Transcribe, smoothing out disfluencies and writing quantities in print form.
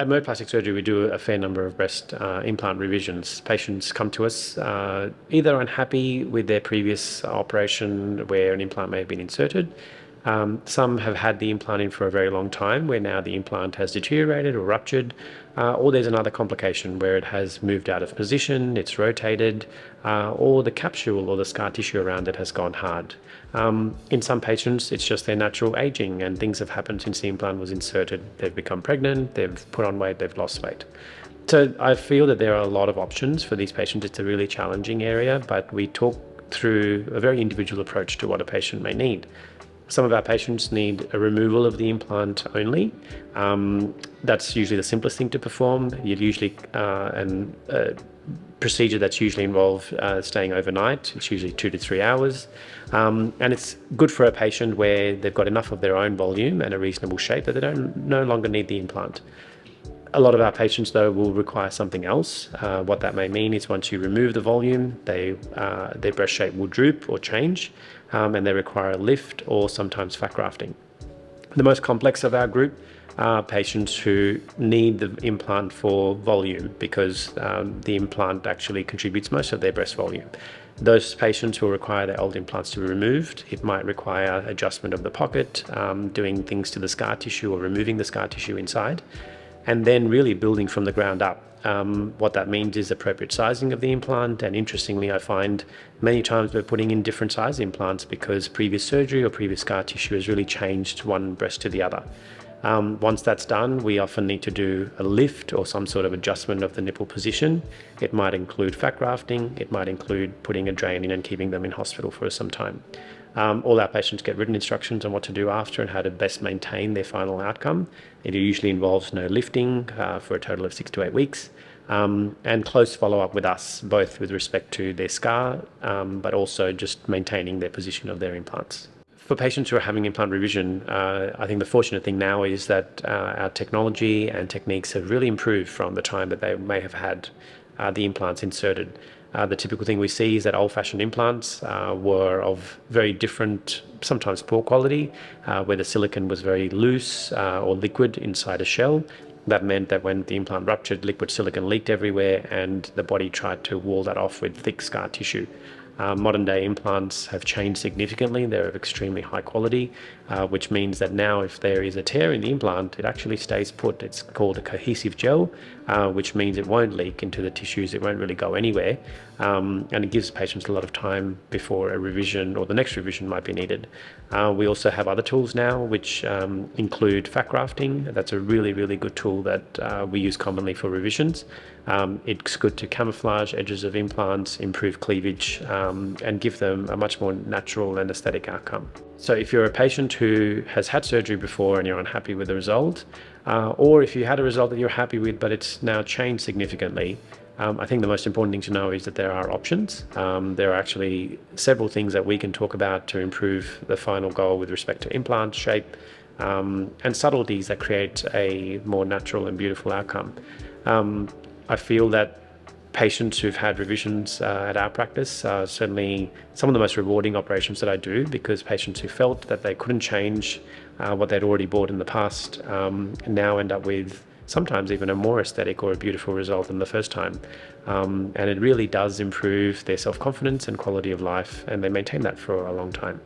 At Mode Plastic Surgery, we do a fair number of breast implant revisions. Patients come to us either unhappy with their previous operation where an implant may have been inserted. Some have had the implant in for a very long time where now the implant has deteriorated or ruptured, or there's another complication where it has moved out of position, it's rotated, or the capsule or the scar tissue around it has gone hard. In some patients, it's just their natural aging and things have happened since the implant was inserted. They've become pregnant, they've put on weight, they've lost weight. So I feel that there are a lot of options for these patients. It's a really challenging area, but we talk through a very individual approach to what a patient may need. Some of our patients need a removal of the implant only. That's usually the simplest thing to perform. You'd usually, procedure that's usually involved staying overnight. It's usually 2 to 3 hours. And it's good for a patient where they've got enough of their own volume and a reasonable shape that they no longer need the implant. A lot of our patients, though, will require something else. What that may mean is once you remove the volume, their breast shape will droop or change, and they require a lift or sometimes fat grafting. The most complex of our group are patients who need the implant for volume because the implant actually contributes most of their breast volume. Those patients will require their old implants to be removed. It might require adjustment of the pocket, doing things to the scar tissue or removing the scar tissue inside, and then really building from the ground up. What that means is appropriate sizing of the implant, and interestingly I find many times we're putting in different size implants because previous surgery or previous scar tissue has really changed one breast to the other. Once that's done, we often need to do a lift or some sort of adjustment of the nipple position. It might include fat grafting, it might include putting a drain in and keeping them in hospital for some time. All our patients get written instructions on what to do after and how to best maintain their final outcome. It usually involves no lifting for a total of 6 to 8 weeks, and close follow-up with us, both with respect to their scar, but also just maintaining their position of their implants. For patients who are having implant revision, I think the fortunate thing now is that our technology and techniques have really improved from the time that they may have had the implants inserted. The typical thing we see is that old-fashioned implants were of very different, sometimes poor quality, where the silicone was very loose or liquid inside a shell. That meant that when the implant ruptured, liquid silicone leaked everywhere and the body tried to wall that off with thick scar tissue. Modern day implants have changed significantly. They're of extremely high quality, which means that now if there is a tear in the implant, it actually stays put. It's called a cohesive gel, which means it won't leak into the tissues. It won't really go anywhere. And it gives patients a lot of time before a revision or the next revision might be needed. We also have other tools now, which include fat grafting. That's a really, really good tool that we use commonly for revisions. It's good to camouflage edges of implants, improve cleavage, and give them a much more natural and aesthetic outcome. So if you're a patient who has had surgery before and you're unhappy with the result, or if you had a result that you're happy with but it's now changed significantly, I think the most important thing to know is that there are options. There are actually several things that we can talk about to improve the final goal with respect to implant shape, and subtleties that create a more natural and beautiful outcome. I feel that patients who've had revisions at our practice are certainly some of the most rewarding operations that I do, because patients who felt that they couldn't change what they'd already bought in the past now end up with sometimes even a more aesthetic or a beautiful result than the first time. And it really does improve their self-confidence and quality of life, and they maintain that for a long time.